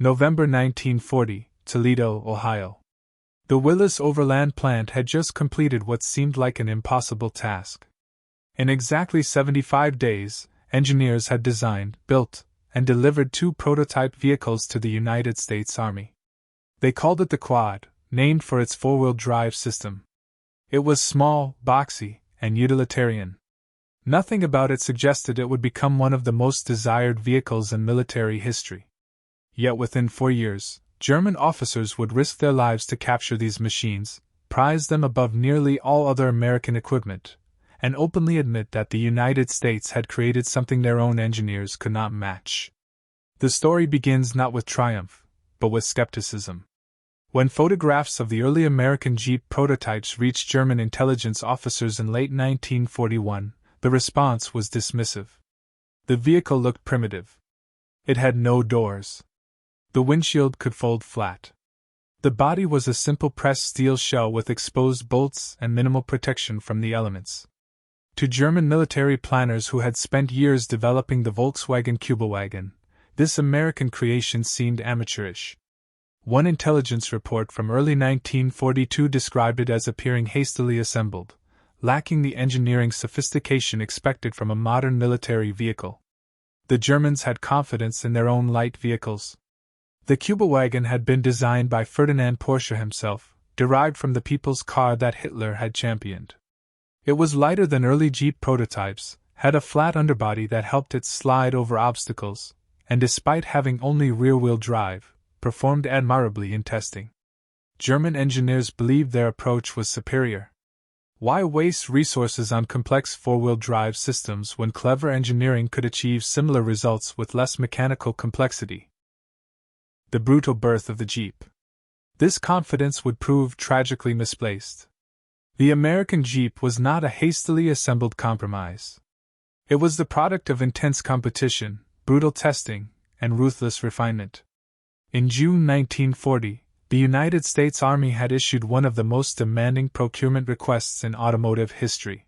November 1940, Toledo, Ohio. The Willys Overland plant had just completed what seemed like an impossible task. In exactly 75 days, engineers had designed, built, and delivered 2 prototype vehicles to the United States Army. They called it the Quad, named for its 4-wheel drive system. It was small, boxy, and utilitarian. Nothing about it suggested it would become one of the most desired vehicles in military history. Yet within 4 years, German officers would risk their lives to capture these machines, prize them above nearly all other American equipment, and openly admit that the United States had created something their own engineers could not match. The story begins not with triumph, but with skepticism. When photographs of the early American Jeep prototypes reached German intelligence officers in late 1941, the response was dismissive. The vehicle looked primitive. It had no doors. The windshield could fold flat. The body was a simple pressed steel shell with exposed bolts and minimal protection from the elements. To German military planners who had spent years developing the Volkswagen Kübelwagen, this American creation seemed amateurish. One intelligence report from early 1942 described it as appearing hastily assembled, lacking the engineering sophistication expected from a modern military vehicle. The Germans had confidence in their own light vehicles. The Kübelwagen had been designed by Ferdinand Porsche himself, derived from the people's car that Hitler had championed. It was lighter than early Jeep prototypes, had a flat underbody that helped it slide over obstacles, and despite having only rear-wheel drive, performed admirably in testing. German engineers believed their approach was superior. Why waste resources on complex four-wheel drive systems when clever engineering could achieve similar results with less mechanical complexity? The brutal birth of the Jeep. This confidence would prove tragically misplaced. The American Jeep was not a hastily assembled compromise. It was the product of intense competition, brutal testing, and ruthless refinement. In June 1940, the United States Army had issued one of the most demanding procurement requests in automotive history.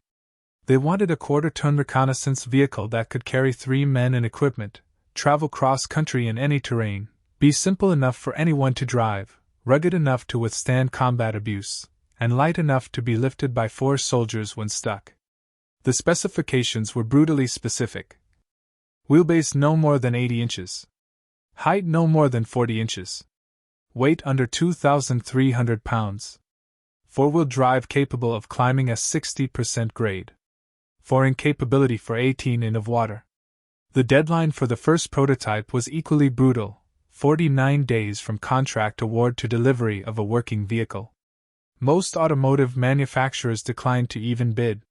They wanted a quarter-ton reconnaissance vehicle that could carry 3 men and equipment, travel cross-country in any terrain, be simple enough for anyone to drive, rugged enough to withstand combat abuse, and light enough to be lifted by 4 soldiers when stuck. The specifications were brutally specific. Wheelbase no more than 80 inches. Height no more than 40 inches. Weight under 2,300 pounds. 4-wheel drive capable of climbing a 60% grade. 4-in capability for 18 in of water. The deadline for the first prototype was equally brutal, 49 days from contract award to delivery of a working vehicle. Most automotive manufacturers declined to even bid.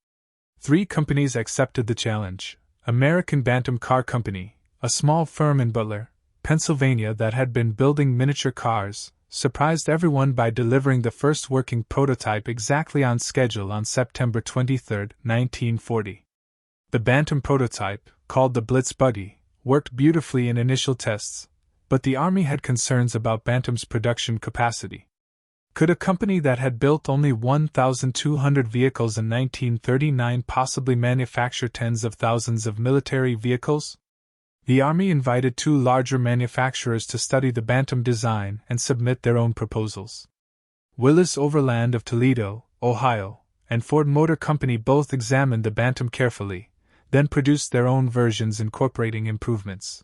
3 companies accepted the challenge. American Bantam Car Company, a small firm in Butler, Pennsylvania that had been building miniature cars, surprised everyone by delivering the first working prototype exactly on schedule on September 23, 1940. The Bantam prototype, called the Blitz Buggy, worked beautifully in initial tests, but the Army had concerns about Bantam's production capacity. Could a company that had built only 1,200 vehicles in 1939 possibly manufacture tens of thousands of military vehicles? The Army invited 2 larger manufacturers to study the Bantam design and submit their own proposals. Willys Overland of Toledo, Ohio, and Ford Motor Company both examined the Bantam carefully, then produced their own versions incorporating improvements.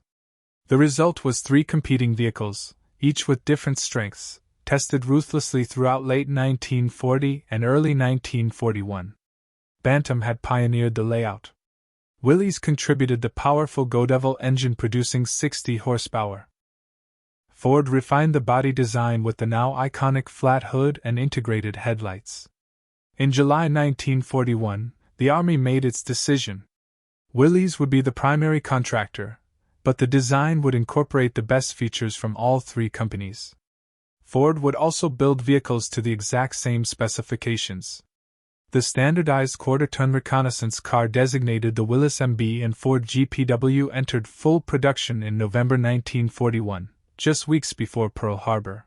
The result was 3 competing vehicles, each with different strengths, tested ruthlessly throughout late 1940 and early 1941. Bantam had pioneered the layout. Willys contributed the powerful Go Devil engine producing 60 horsepower. Ford refined the body design with the now iconic flat hood and integrated headlights. In July 1941, the Army made its decision. Willys would be the primary contractor, but the design would incorporate the best features from all 3 companies. Ford would also build vehicles to the exact same specifications. The standardized quarter-ton reconnaissance car designated the Willys MB and Ford GPW entered full production in November 1941, just weeks before Pearl Harbor.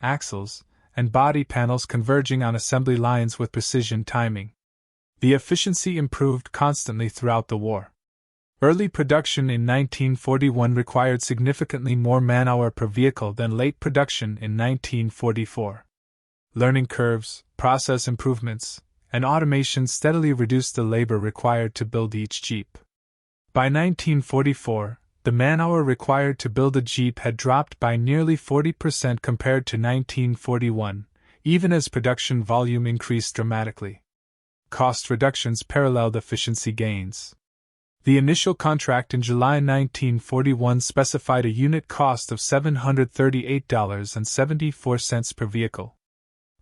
axles, and body panels converging on assembly lines with precision timing. The efficiency improved constantly throughout the war. Early production in 1941 required significantly more man-hour per vehicle than late production in 1944. Learning curves, process improvements, and automation steadily reduced the labor required to build each Jeep. By 1944, the man-hour required to build a Jeep had dropped by nearly 40% compared to 1941, even as production volume increased dramatically. Cost reductions paralleled efficiency gains. The initial contract in July 1941 specified a unit cost of $738.74 per vehicle.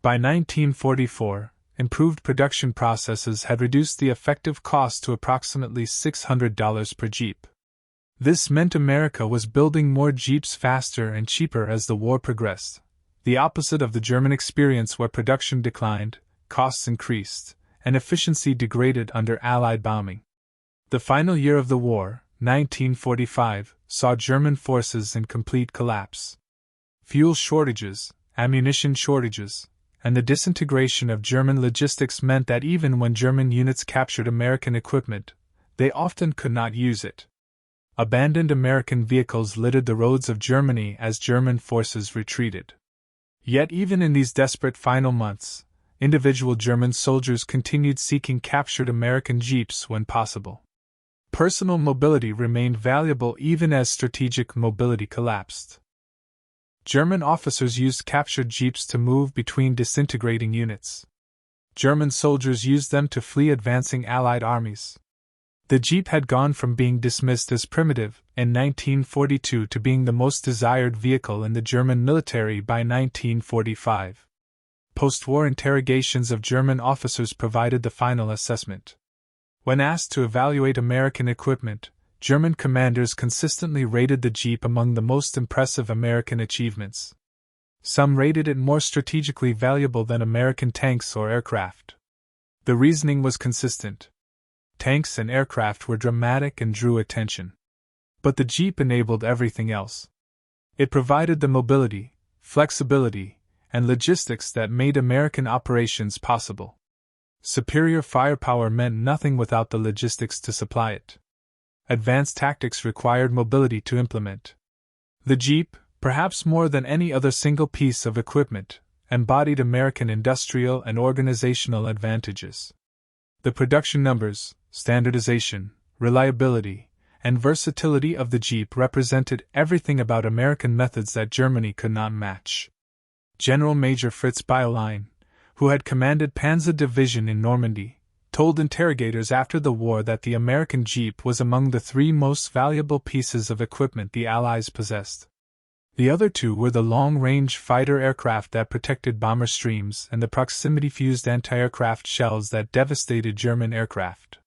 By 1944, improved production processes had reduced the effective cost to approximately $600 per Jeep. This meant America was building more Jeeps faster and cheaper as the war progressed, the opposite of the German experience where production declined, costs increased, and efficiency degraded under Allied bombing. The final year of the war, 1945, saw German forces in complete collapse. Fuel shortages, ammunition shortages, and the disintegration of German logistics meant that even when German units captured American equipment, they often could not use it. Abandoned American vehicles littered the roads of Germany as German forces retreated. Yet even in these desperate final months, individual German soldiers continued seeking captured American Jeeps when possible. Personal mobility remained valuable even as strategic mobility collapsed. German officers used captured Jeeps to move between disintegrating units. German soldiers used them to flee advancing Allied armies. The Jeep had gone from being dismissed as primitive in 1942 to being the most desired vehicle in the German military by 1945. Post-war interrogations of German officers provided the final assessment. When asked to evaluate American equipment, German commanders consistently rated the Jeep among the most impressive American achievements. Some rated it more strategically valuable than American tanks or aircraft. The reasoning was consistent. Tanks and aircraft were dramatic and drew attention. But the Jeep enabled everything else. It provided the mobility, flexibility, and logistics that made American operations possible. Superior firepower meant nothing without the logistics to supply it. Advanced tactics required mobility to implement. The Jeep, perhaps more than any other single piece of equipment, embodied American industrial and organizational advantages. The production numbers, standardization, reliability, and versatility of the Jeep represented everything about American methods that Germany could not match. General Major Fritz Bayerlein, who had commanded Panzer Division in Normandy, told interrogators after the war that the American Jeep was among the three most valuable pieces of equipment the Allies possessed. The other two were the long-range fighter aircraft that protected bomber streams and the proximity-fused anti-aircraft shells that devastated German aircraft.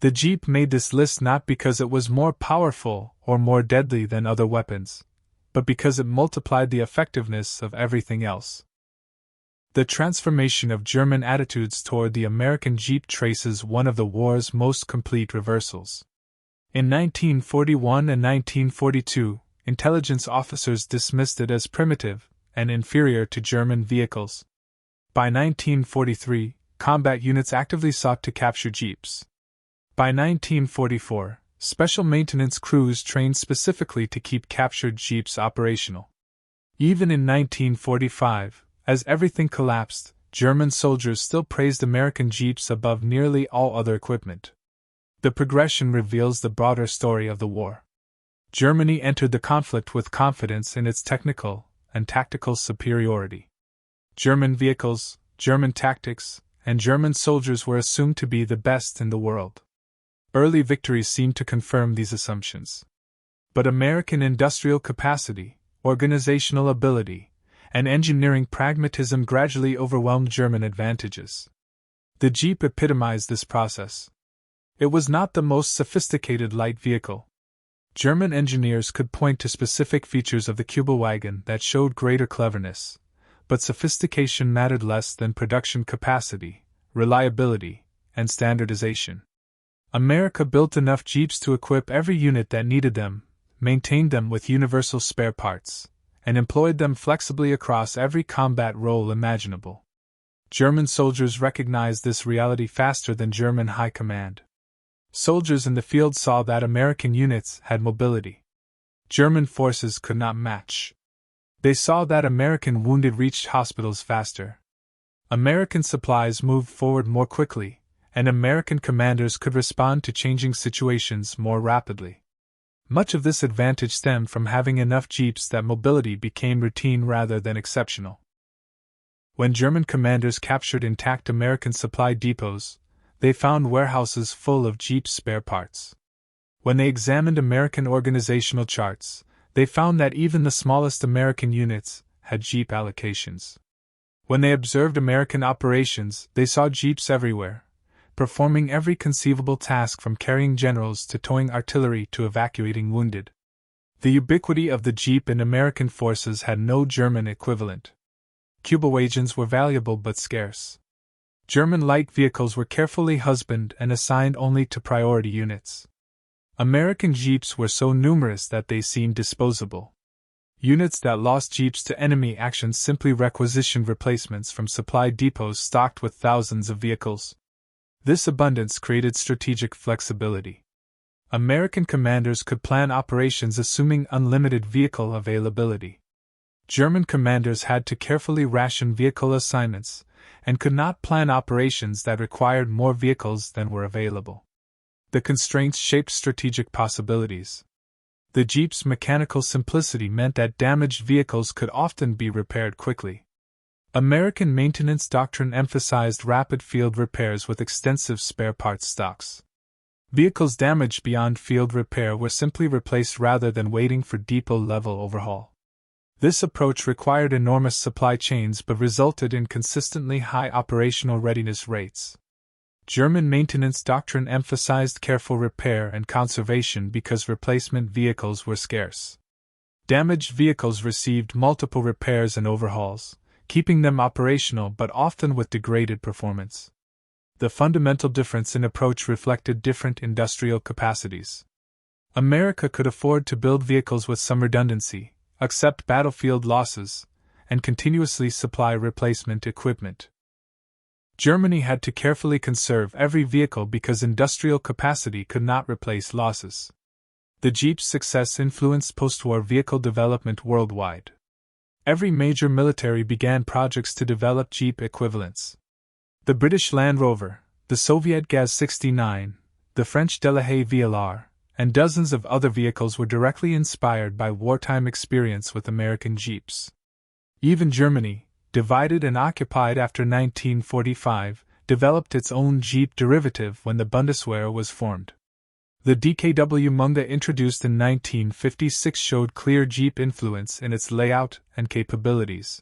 The Jeep made this list not because it was more powerful or more deadly than other weapons, but because it multiplied the effectiveness of everything else. The transformation of German attitudes toward the American Jeep traces one of the war's most complete reversals. In 1941 and 1942, intelligence officers dismissed it as primitive and inferior to German vehicles. By 1943, combat units actively sought to capture Jeeps. By 1944, special maintenance crews trained specifically to keep captured Jeeps operational. Even in 1945, as everything collapsed, German soldiers still praised American Jeeps above nearly all other equipment. The progression reveals the broader story of the war. Germany entered the conflict with confidence in its technical and tactical superiority. German vehicles, German tactics, and German soldiers were assumed to be the best in the world. Early victories seemed to confirm these assumptions. But American industrial capacity, organizational ability, and engineering pragmatism gradually overwhelmed German advantages. The Jeep epitomized this process. It was not the most sophisticated light vehicle. German engineers could point to specific features of the Kübelwagen that showed greater cleverness, but sophistication mattered less than production capacity, reliability, and standardization. America built enough Jeeps to equip every unit that needed them, maintained them with universal spare parts, and employed them flexibly across every combat role imaginable. German soldiers recognized this reality faster than German high command. Soldiers in the field saw that American units had mobility German forces could not match. They saw that American wounded reached hospitals faster. American supplies moved forward more quickly, and American commanders could respond to changing situations more rapidly. Much of this advantage stemmed from having enough jeeps that mobility became routine rather than exceptional. When German commanders captured intact American supply depots, they found warehouses full of Jeep spare parts. When they examined American organizational charts, they found that even the smallest American units had Jeep allocations. When they observed American operations, they saw Jeeps everywhere, performing every conceivable task from carrying generals to towing artillery to evacuating wounded. The ubiquity of the Jeep in American forces had no German equivalent. Kübelwagens were valuable but scarce. German light vehicles were carefully husbanded and assigned only to priority units. American Jeeps were so numerous that they seemed disposable. Units that lost Jeeps to enemy action simply requisitioned replacements from supply depots stocked with thousands of vehicles. This abundance created strategic flexibility. American commanders could plan operations assuming unlimited vehicle availability. German commanders had to carefully ration vehicle assignments, and could not plan operations that required more vehicles than were available. The constraints shaped strategic possibilities. The Jeep's mechanical simplicity meant that damaged vehicles could often be repaired quickly. American maintenance doctrine emphasized rapid field repairs with extensive spare parts stocks. Vehicles damaged beyond field repair were simply replaced rather than waiting for depot-level overhaul. This approach required enormous supply chains but resulted in consistently high operational readiness rates. German maintenance doctrine emphasized careful repair and conservation because replacement vehicles were scarce. Damaged vehicles received multiple repairs and overhauls, keeping them operational but often with degraded performance. The fundamental difference in approach reflected different industrial capacities. America could afford to build vehicles with some redundancy, accept battlefield losses, and continuously supply replacement equipment. Germany had to carefully conserve every vehicle because industrial capacity could not replace losses. The Jeep's success influenced post-war vehicle development worldwide. Every major military began projects to develop Jeep equivalents. The British Land Rover, the Soviet Gaz-69, the French Delahaye VLR, and dozens of other vehicles were directly inspired by wartime experience with American Jeeps. Even Germany, divided and occupied after 1945, developed its own Jeep derivative when the Bundeswehr was formed. The DKW Munga introduced in 1956 showed clear Jeep influence in its layout and capabilities.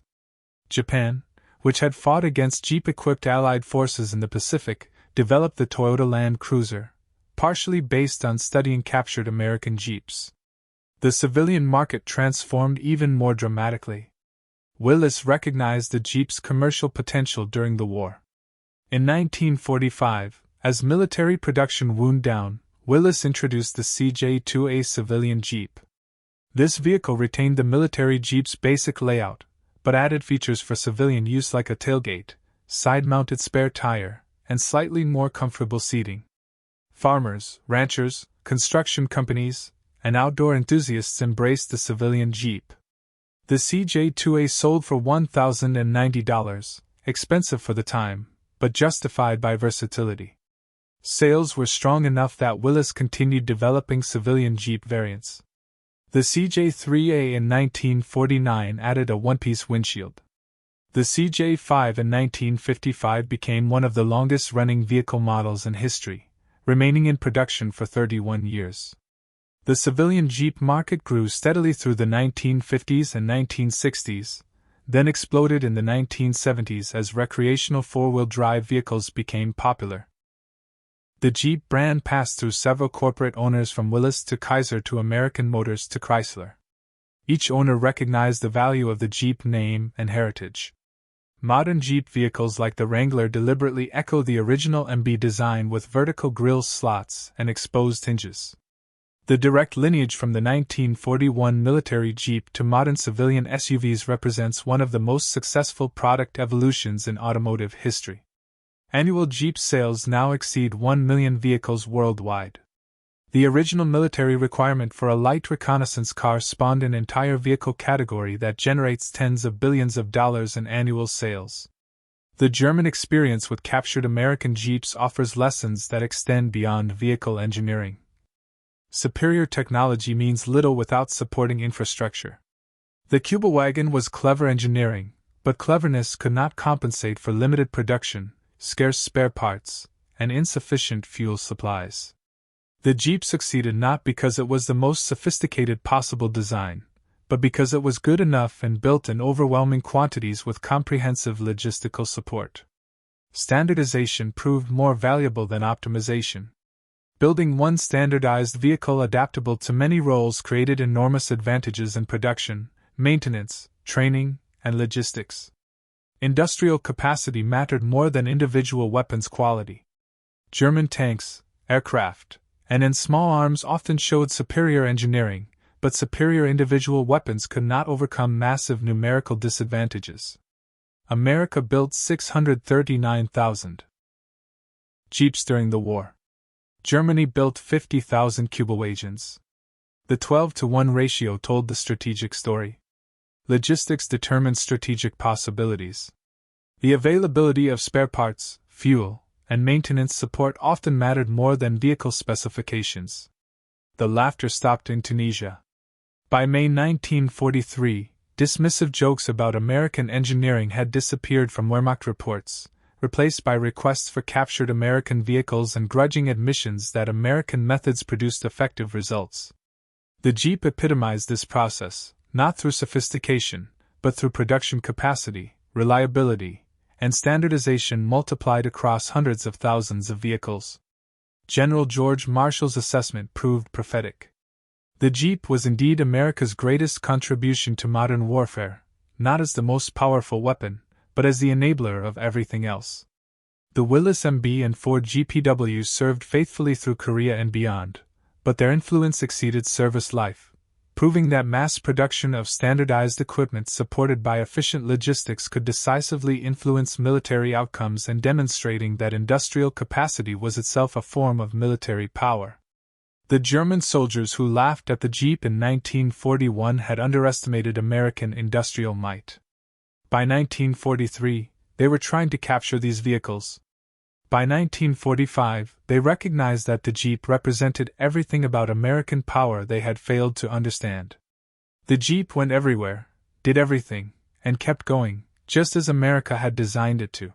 Japan, which had fought against Jeep-equipped Allied forces in the Pacific, developed the Toyota Land Cruiser, partially based on studying captured American Jeeps. The civilian market transformed even more dramatically. Willys recognized the Jeep's commercial potential during the war. In 1945, as military production wound down, Willys introduced the CJ2A civilian Jeep. This vehicle retained the military Jeep's basic layout, but added features for civilian use like a tailgate, side-mounted spare tire, and slightly more comfortable seating. Farmers, ranchers, construction companies, and outdoor enthusiasts embraced the civilian Jeep. The CJ2A sold for $1,090, expensive for the time, but justified by versatility. Sales were strong enough that Willys continued developing civilian Jeep variants. The CJ3A in 1949 added a one-piece windshield. The CJ5 in 1955 became one of the longest-running vehicle models in history, remaining in production for 31 years. The civilian Jeep market grew steadily through the 1950s and 1960s, then exploded in the 1970s as recreational four-wheel drive vehicles became popular. The Jeep brand passed through several corporate owners from Willys to Kaiser to American Motors to Chrysler. Each owner recognized the value of the Jeep name and heritage. Modern Jeep vehicles like the Wrangler deliberately echo the original MB design with vertical grille slots and exposed hinges. The direct lineage from the 1941 military Jeep to modern civilian SUVs represents one of the most successful product evolutions in automotive history. Annual Jeep sales now exceed 1 million vehicles worldwide. The original military requirement for a light reconnaissance car spawned an entire vehicle category that generates tens of billions of dollars in annual sales. The German experience with captured American Jeeps offers lessons that extend beyond vehicle engineering. Superior technology means little without supporting infrastructure. The Kübelwagen was clever engineering, but cleverness could not compensate for limited production, scarce spare parts, and insufficient fuel supplies. The Jeep succeeded not because it was the most sophisticated possible design, but because it was good enough and built in overwhelming quantities with comprehensive logistical support. Standardization proved more valuable than optimization. Building one standardized vehicle adaptable to many roles created enormous advantages in production, maintenance, training, and logistics. Industrial capacity mattered more than individual weapons quality. German tanks, aircraft, and small arms often showed superior engineering, but superior individual weapons could not overcome massive numerical disadvantages. America built 639,000 Jeeps during the war. Germany built 50,000 Kübelwagens. The 12-to-1 ratio told the strategic story. Logistics determined strategic possibilities. The availability of spare parts, fuel, and maintenance support often mattered more than vehicle specifications. The laughter stopped in Tunisia. By May 1943, dismissive jokes about American engineering had disappeared from Wehrmacht reports, replaced by requests for captured American vehicles and grudging admissions that American methods produced effective results. The Jeep epitomized this process, not through sophistication, but through production capacity, reliability, and standardization multiplied across hundreds of thousands of vehicles. General George Marshall's assessment proved prophetic. The Jeep was indeed America's greatest contribution to modern warfare, not as the most powerful weapon, but as the enabler of everything else. The Willys MB and Ford GPW served faithfully through Korea and beyond, but their influence exceeded service life, proving that mass production of standardized equipment supported by efficient logistics could decisively influence military outcomes and demonstrating that industrial capacity was itself a form of military power. The German soldiers who laughed at the Jeep in 1941 had underestimated American industrial might. By 1943, they were trying to capture these vehicles. By 1945, they recognized that the Jeep represented everything about American power they had failed to understand. The Jeep went everywhere, did everything, and kept going, just as America had designed it to.